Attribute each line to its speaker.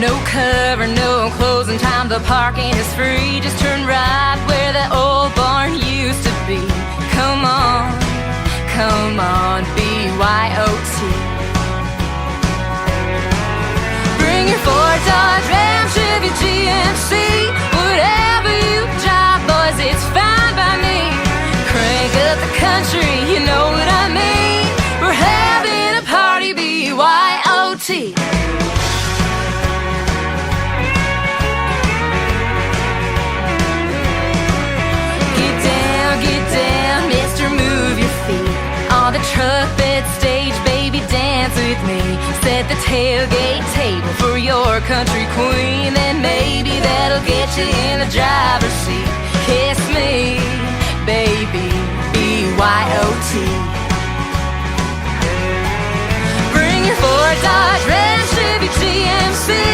Speaker 1: No cover, no closing time, the parking is free. Just turn right where that old barn used to be. Come on, BYOT. Bring your Ford, Dodge, Ram, Chevy, GMC. Whatever you drive, boys, it's fine by me. Crank up the country, you know what I mean. We're having a party, BYOT. Get down, mister, move your feet. On the truck bed stage, baby, dance with me. Set the tailgate table for your country queen. Then maybe that'll get you in the driver's seat. Kiss me, baby, BYOT. Bring your Ford, Dodge, Ram, Chevy, GMC.